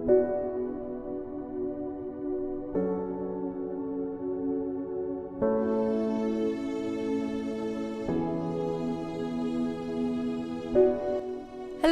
Hello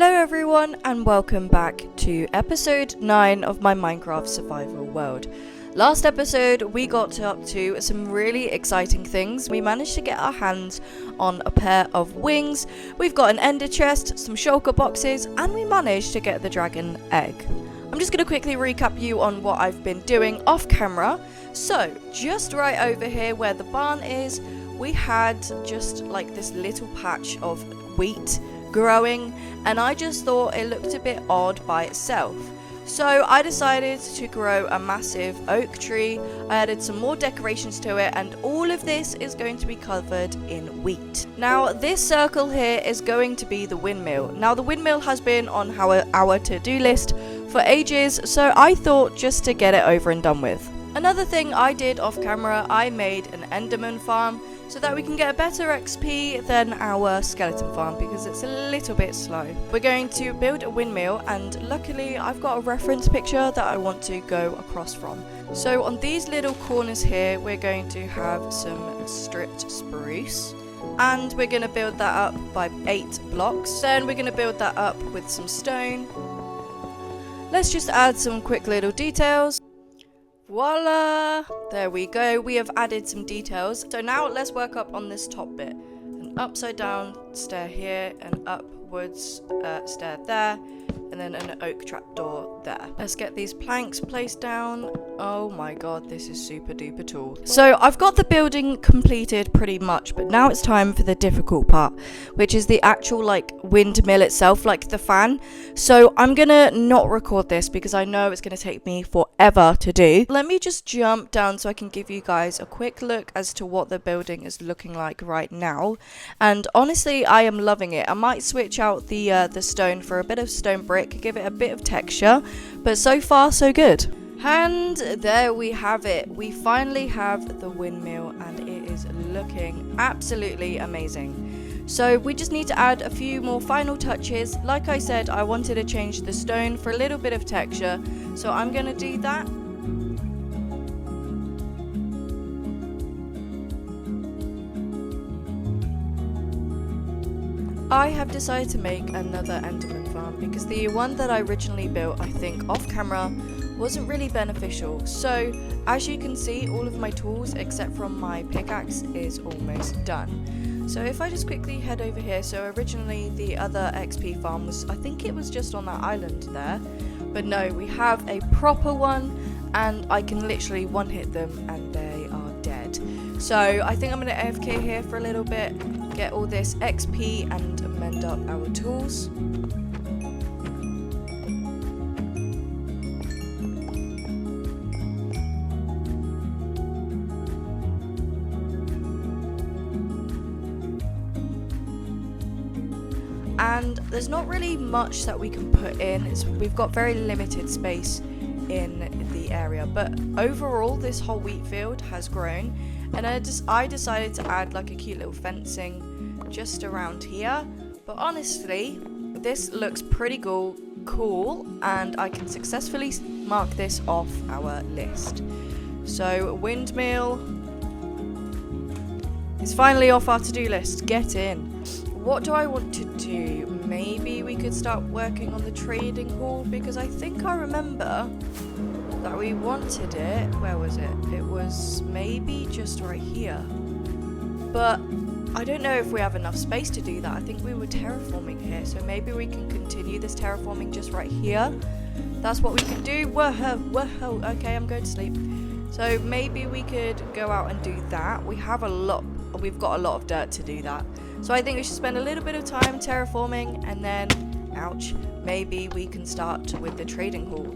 everyone and welcome back to episode 9 of my Minecraft survival world. Last episode we got up to some really exciting things. We managed to get our hands on a pair of wings, we've got an ender chest, some shulker boxes, and we managed to get the dragon egg. I'm just going to quickly recap you on what I've been doing off camera. So just right over here where the barn is, we had just like this little patch of wheat growing, and I just thought it looked a bit odd by itself. So I decided to grow a massive oak tree. I added some more decorations to it, and all of this is going to be covered in wheat. Now this circle here is going to be the windmill. Now the windmill has been on our to-do list for ages, so I thought just to get it over and done with. Another thing I did off camera, I made an enderman farm so that we can get a better XP than our skeleton farm because it's a little bit slow. We're going to build a windmill, and luckily I've got a reference picture that I want to go across from. So on these little corners here we're going to have some stripped spruce, and we're going to build that up by 8 blocks. Then we're going to build that up with some stone. Let's just add some quick little details. Voila! There we go, we have added some details. So now let's work up on this top bit. An upside down stair here, an upwards stair there, and then an oak trapdoor there. Let's get these planks placed down. Oh my god, this is super duper tall. So I've got the building completed pretty much, but now it's time for the difficult part, which is the actual like windmill itself, like the fan. So I'm gonna not record this because I know it's gonna take me forever to do. Let me just jump down so I can give you guys a quick look as to what the building is looking like right now. And honestly, I am loving it. I might switch out the stone for a bit of stone brick, give it a bit of texture, but so far so good. And there we have it. We finally have the windmill, and it is looking absolutely amazing. So we just need to add a few more final touches. Like I said, I wanted to change the stone for a little bit of texture, so I'm going to do that. I have decided to make another enderman farm because the one that I originally built, I think off camera, wasn't really beneficial. So as you can see, all of my tools except from my pickaxe is almost done. So if I just quickly head over here, so originally the other XP farm was, I think it was just on that island there, but no, we have a proper one, and I can literally one hit them and they are dead. So I think I'm going to AFK here for a little bit, get all this XP and mend up our tools. And there's not really much that we can put in. We've got very limited space in the area, but overall this whole wheat field has grown, and I decided to add like a cute little fencing just around here. But honestly, this looks pretty cool, and I can successfully mark this off our list. So windmill is finally off our to-do list. Get in. What do I want to do? Maybe we could start working on the trading hall, because I think I remember that we wanted it. Where was it? It was maybe just right here. But I don't know if we have enough space to do that. I think we were terraforming here, so maybe we can continue this terraforming just right here. That's what we can do. Whoa, okay, I'm going to sleep. So maybe we could go out and do that. We've got a lot of dirt to do that. So I think we should spend a little bit of time terraforming, and then, ouch, maybe we can start with the trading hall.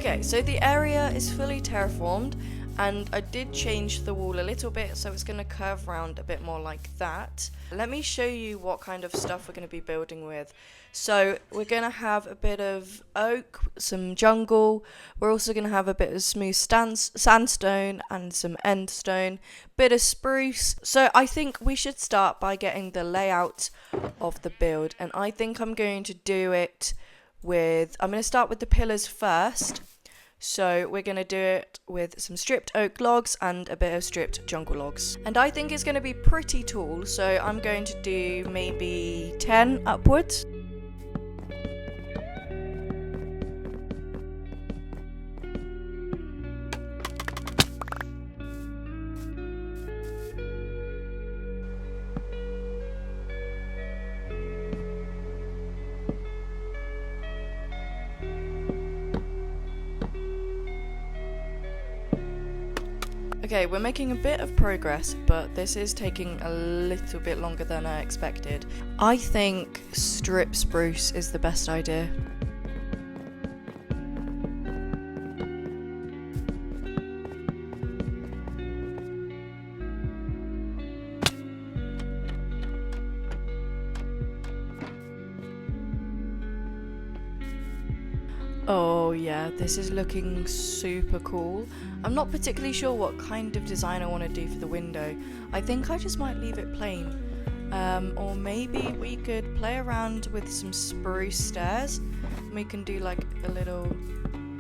Okay, so the area is fully terraformed, And I did change the wall a little bit, so it's going to curve around a bit more like that. Let me show you what kind of stuff we're going to be building with. So we're going to have a bit of oak, some jungle. We're also going to have a bit of smooth sandstone and some endstone, bit of spruce. So I think we should start by getting the layout of the build. And I think I'm going to do it with, I'm going to start with the pillars first. So we're going to do it with some stripped oak logs and a bit of stripped jungle logs. And I think it's going to be pretty tall, so I'm going to do maybe 10 upwards. Okay, we're making a bit of progress, but this is taking a little bit longer than I expected. I think strip spruce is the best idea. Oh yeah, this is looking super cool. I'm not particularly sure what kind of design I want to do for the window. I think I just might leave it plain. Or maybe we could play around with some spruce stairs. We can do like a little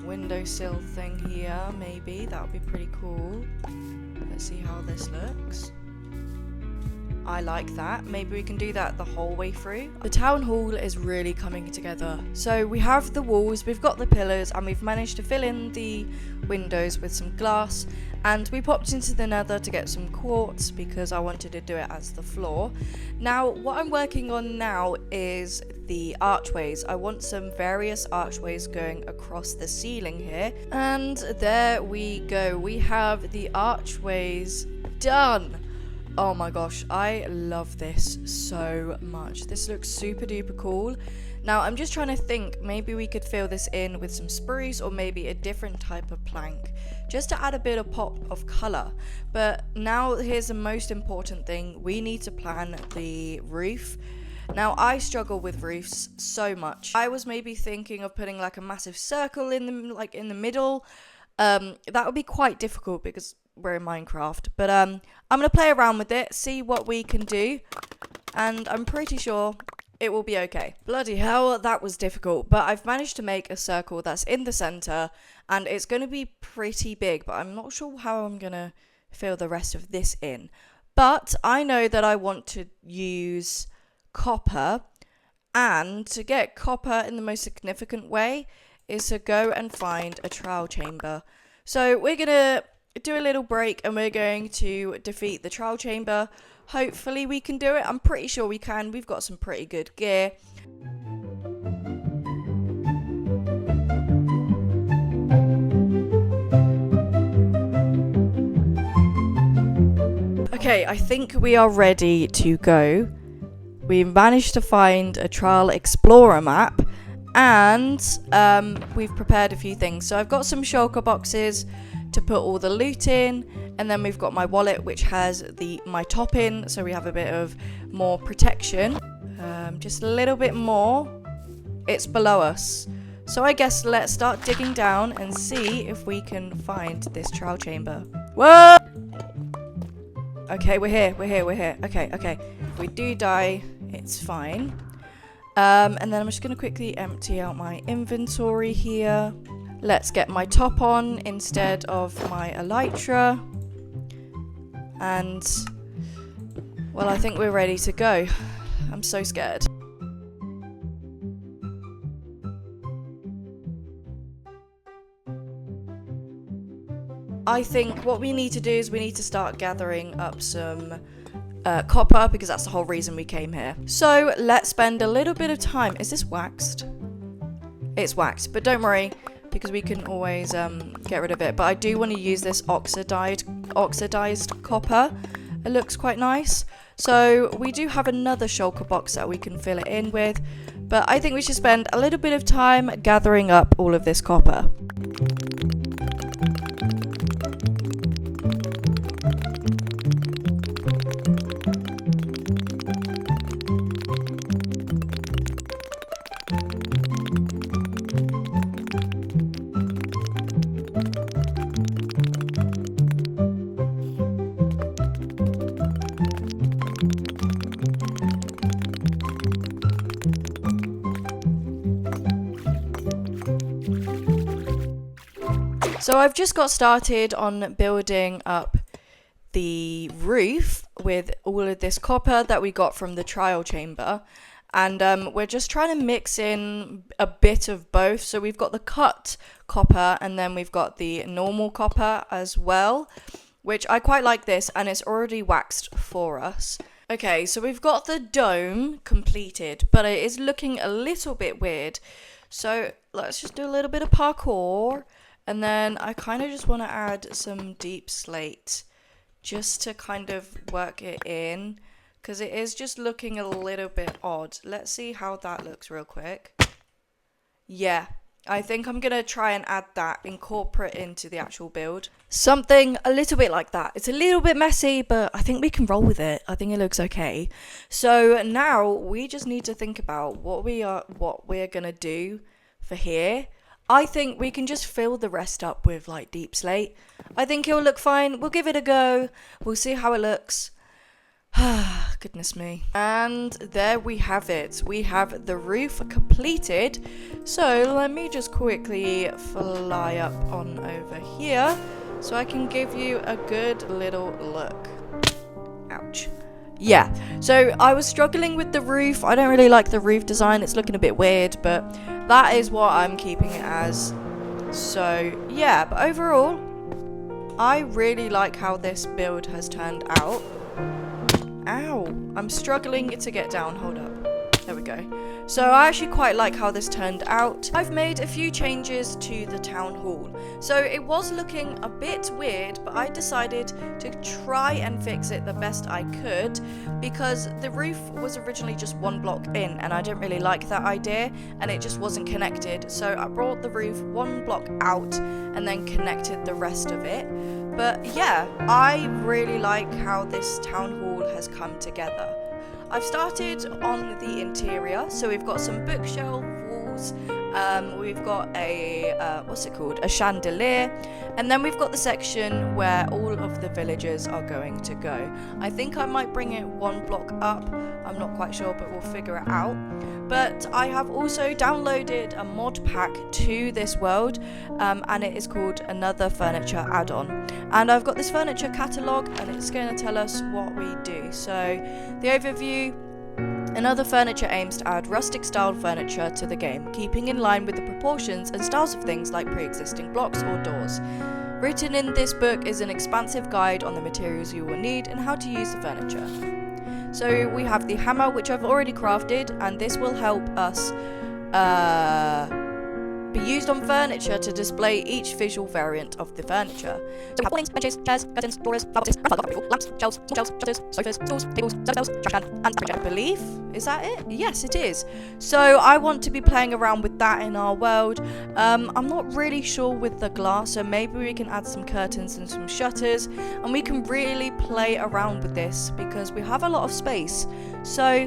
windowsill thing here, maybe. That would be pretty cool. Let's see how this looks. I like that. Maybe we can do that the whole way through. The town hall is really coming together. So we have the walls, we've got the pillars, and we've managed to fill in the windows with some glass. And we popped into the nether to get some quartz because I wanted to do it as the floor. Now, what I'm working on now is the archways. I want some various archways going across the ceiling here. And there we go. We have the archways done. Oh my gosh, I love this so much. This looks super duper cool. Now I'm just trying to think, maybe we could fill this in with some spruce or maybe a different type of plank, just to add a bit of pop of colour. But now here's the most important thing, we need to plan the roof. Now I struggle with roofs so much. I was maybe thinking of putting like a massive circle in the middle. That would be quite difficult because we're in Minecraft, but I'm gonna play around with it, see what we can do, and I'm pretty sure it will be okay. Bloody hell, that was difficult, but I've managed to make a circle that's in the center, and it's gonna be pretty big, but I'm not sure how I'm gonna fill the rest of this in. But I know that I want to use copper, and to get copper in the most significant way is to go and find a trowel chamber. So we're gonna do a little break and we're going to defeat the trowel chamber. Hopefully we can do it. I'm pretty sure we can. We've got some pretty good gear. Okay, I think we are ready to go. We managed to find a Trial Explorer map and we've prepared a few things. So I've got some shulker boxes to put all the loot in, and then we've got my wallet which has my top in, so we have a bit of more protection. Just a little bit more. It's below us, so I guess let's start digging down and see if we can find this trowel chamber. Whoa! Okay, we're here. Okay. If we do die, it's fine. And then I'm just going to quickly empty out my inventory here. Let's get my top on instead of my elytra. And, well, I think we're ready to go. I'm so scared. I think what we need to do is we need to start gathering up some copper, because that's the whole reason we came here. So let's spend a little bit of time. Is this waxed? It's waxed, but don't worry, because we can always get rid of it. But I do want to use this oxidized copper. It looks quite nice. So we do have another shulker box that we can fill it in with, but I think we should spend a little bit of time gathering up all of this copper. So I've just got started on building up the roof with all of this copper that we got from the trial chamber. And we're just trying to mix in a bit of both. So we've got the cut copper and then we've got the normal copper as well, which I quite like this, and it's already waxed for us. Okay, so we've got the dome completed, but it is looking a little bit weird. So let's just do a little bit of parkour. And then I kind of just want to add some deep slate just to kind of work it in, because it is just looking a little bit odd. Let's see how that looks real quick. Yeah, I think I'm going to try and add that, incorporate into the actual build. Something a little bit like that. It's a little bit messy, but I think we can roll with it. I think it looks okay. So now we just need to think about what we're going to do for here. I think we can just fill the rest up with like deep slate. I think it'll look fine. We'll give it a go. We'll see how it looks. Goodness me. And there we have it. We have the roof completed. So let me just quickly fly up on over here so I can give you a good little look. Ouch. Yeah, so I was struggling with the roof. I don't really like the roof design. It's looking a bit weird, but that is what I'm keeping it as. So yeah, but overall, I really like how this build has turned out. Ow, I'm struggling to get down. Hold up. There we go. So I actually quite like how this turned out. I've made a few changes to the town hall. So it was looking a bit weird, but I decided to try and fix it the best I could, because the roof was originally just one block in and I didn't really like that idea and it just wasn't connected. So I brought the roof one block out and then connected the rest of it. But yeah, I really like how this town hall has come together. I've started on the interior, so we've got some bookshelf walls, we've got a, a chandelier, and then we've got the section where all of the villagers are going to go. I think I might bring it one block up, I'm not quite sure, but we'll figure it out. But I have also downloaded a mod pack to this world, and it is called Another Furniture Add-on. And I've got this furniture catalogue, and it's going to tell us what we do. So the overview: another furniture aims to add rustic style furniture to the game, keeping in line with the proportions and styles of things like pre-existing blocks or doors. Written in this book is an expansive guide on the materials you will need and how to use the furniture. So we have the hammer, which I've already crafted, and this will help us be used on furniture to display each visual variant of the furniture. So we have awnings, benches, chairs, curtains, drawers, boxes, lamps, shelves, small shelves, shutters, sofas, stools, tables, shelves, trash can, and fridge, I believe. Is that it? Yes, it is. So I want to be playing around with that in our world. I'm not really sure with the glass, so maybe we can add some curtains and some shutters, and we can really play around with this because we have a lot of space. So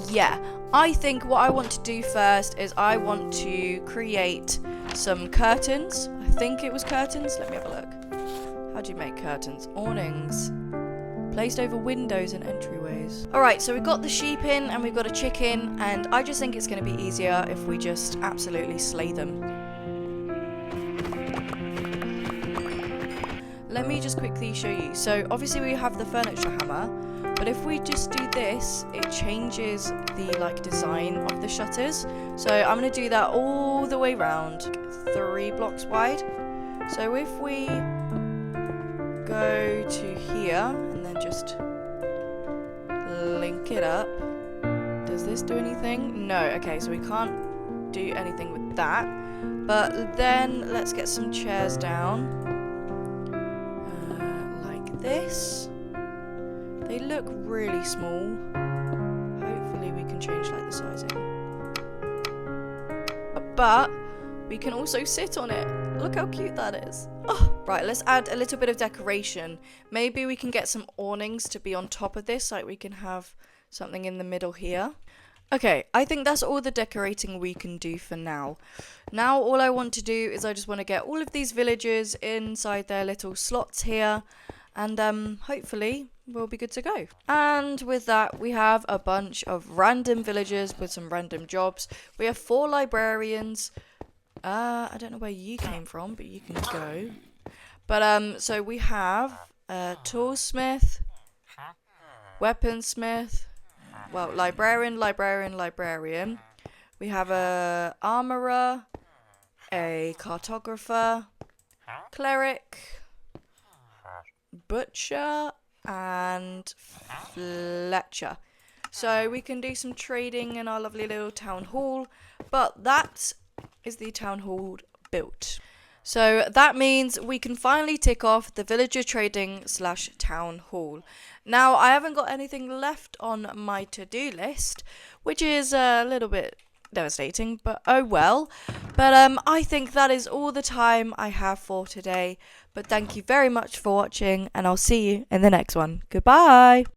yeah, I think what I want to do first is I want to create some curtains. I think it was curtains. Let me have a look. How do you make curtains? Awnings. Placed over windows and entryways. Alright, so we've got the sheep in and we've got a chicken, and I just think it's going to be easier if we just absolutely slay them. Let me just quickly show you. So obviously we have the furniture hammer, but if we just do this, it changes the design of the shutters. So I'm going to do that all the way around, 3 blocks wide. So if we go to here and then just link it up, does this do anything? No. Okay, so we can't do anything with that. But then let's get some chairs down like this. They look really small. Hopefully we can change the sizing. But we can also sit on it. Look how cute that is. Oh, right, let's add a little bit of decoration. Maybe we can get some awnings to be on top of this, like we can have something in the middle here. Okay, I think that's all the decorating we can do for now. Now all I want to do is I just want to get all of these villagers inside their little slots here, and hopefully we'll be good to go. And with that, we have a bunch of random villagers with some random jobs. We have 4 librarians, I don't know where you came from, but you can go. But so we have toolsmith, weaponsmith, well, librarian. We have a armorer, a cartographer, cleric, butcher, and Fletcher. So we can do some trading in our lovely little town hall, but that is the town hall built. So that means we can finally tick off the villager trading / town hall. Now, I haven't got anything left on my to-do list, which is a little bit devastating, but oh well. But I think that is all the time I have for today. But thank you very much for watching, and I'll see you in the next one. Goodbye!